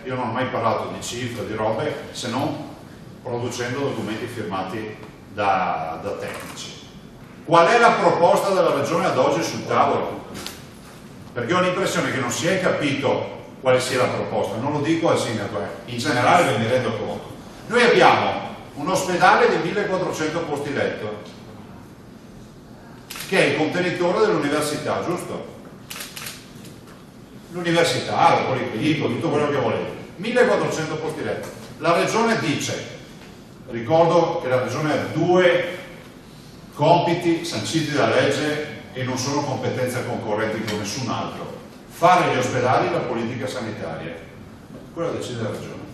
io non ho mai parlato di cifre, di robe, se non producendo documenti firmati da tecnici. Qual è la proposta della Regione ad oggi sul tavolo? Perché ho l'impressione che non si è capito quale sia la proposta, non lo dico al sindaco, in generale ve ne rendo conto. Noi abbiamo un ospedale di 1400 posti letto, che è il contenitore dell'università, giusto? L'università, il policlinico, tutto quello che volete. 1400 posti letto. La Regione dice, ricordo che la Regione ha due compiti sanciti da legge e non sono competenze concorrenti con nessun altro: fare gli ospedali e la politica sanitaria. Quello decide la Regione.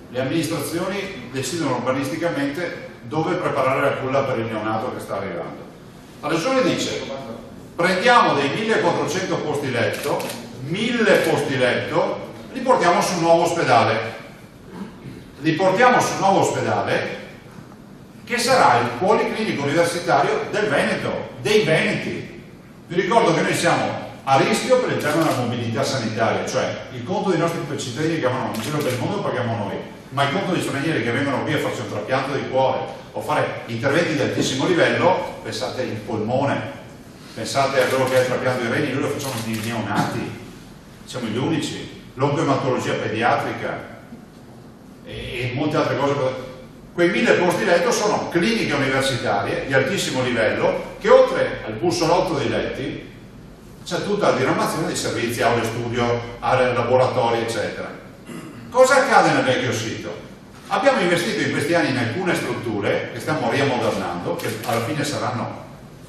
Le amministrazioni decidono urbanisticamente dove preparare la culla per il neonato che sta arrivando. La Regione dice: prendiamo dei 1400 posti letto, 1000 posti letto, li portiamo su un nuovo ospedale. Li portiamo su un nuovo ospedale che sarà il policlinico universitario del Veneto, dei Veneti. Vi ricordo che noi siamo a rischio per il tema della mobilità sanitaria, cioè il conto dei nostri cittadini che vanno in giro per il mondo lo paghiamo noi, ma il conto degli stranieri che vengono qui a farsi un trapianto di cuore o fare interventi di altissimo livello, pensate il polmone, pensate a quello che è il trapianto dei reni, noi lo facciamo di neonati, siamo gli unici, l'oncoematologia pediatrica e molte altre cose. Quei 1000 posti letto sono cliniche universitarie di altissimo livello che oltre al bussolotto dei letti c'è tutta la diramazione di servizi, aule studio, laboratori, eccetera. Cosa accade nel vecchio sito? Abbiamo investito in questi anni in alcune strutture che stiamo riammodernando, che alla fine saranno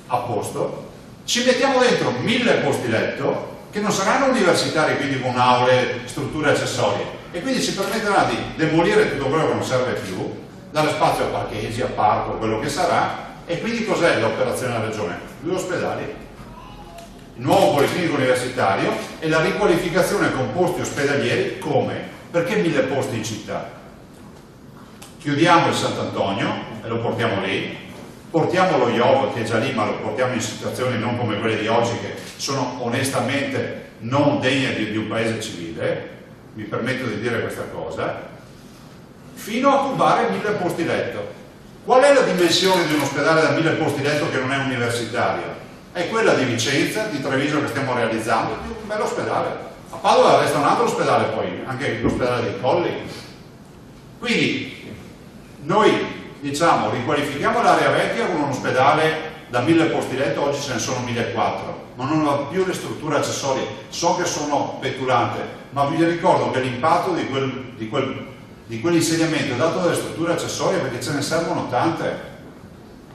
a posto, ci mettiamo dentro 1000 posti letto che non saranno universitari, quindi con aule, strutture accessorie, e quindi ci permetterà di demolire tutto quello che non serve più, dare spazio a parcheggi, a parco, quello che sarà. E quindi cos'è l'operazione della Regione? 2 ospedali, il nuovo policlinico universitario e la riqualificazione con posti ospedalieri. Come? Perché 1000 posti in città? Chiudiamo il Sant'Antonio e lo portiamo lì, portiamo lo IOV che è già lì, ma lo portiamo in situazioni non come quelle di oggi che sono onestamente non degne di un paese civile, mi permetto di dire questa cosa, fino a cubare 1000 posti letto. Qual è la dimensione di un ospedale da 1000 posti letto che non è universitario? È quella di Vicenza, di Treviso che stiamo realizzando, un bel ospedale. A Padova resta un altro ospedale poi, anche l'ospedale dei Colli. Quindi noi diciamo riqualifichiamo l'area vecchia con un ospedale da 1000 posti letto, oggi ce ne sono 1400, ma non ha più le strutture accessorie. So che sono petulante, ma vi ricordo che l'impatto di quell'insegnamento è dato dalle strutture accessorie, perché ce ne servono tante,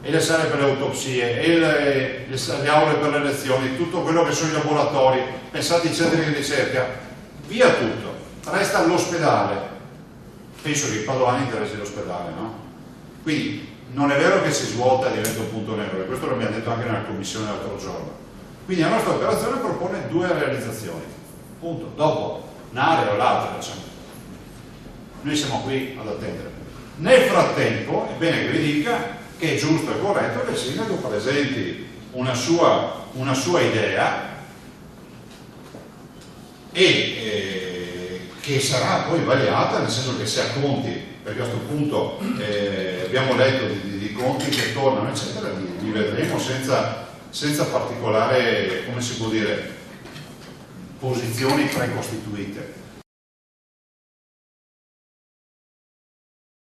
e le sale per le autopsie, e le aule per le lezioni, tutto quello che sono i laboratori, pensate ai centri di ricerca, via tutto, resta l'ospedale. Penso che i padovani interessi l'ospedale, no? Quindi non è vero che si svuota e diventa un punto nero, e questo l'abbiamo detto anche nella commissione l'altro giorno. Quindi la nostra operazione propone 2 realizzazioni, punto. Dopo un'area o l'altra, diciamo, noi siamo qui ad attendere. Nel frattempo è bene che vi dica che è giusto e corretto che il sindaco presenti una sua idea e che sarà poi vagliata, nel senso che se ha conti, perché a questo punto abbiamo letto di conti che tornano eccetera, li vedremo senza particolare, come si può dire, posizioni precostituite.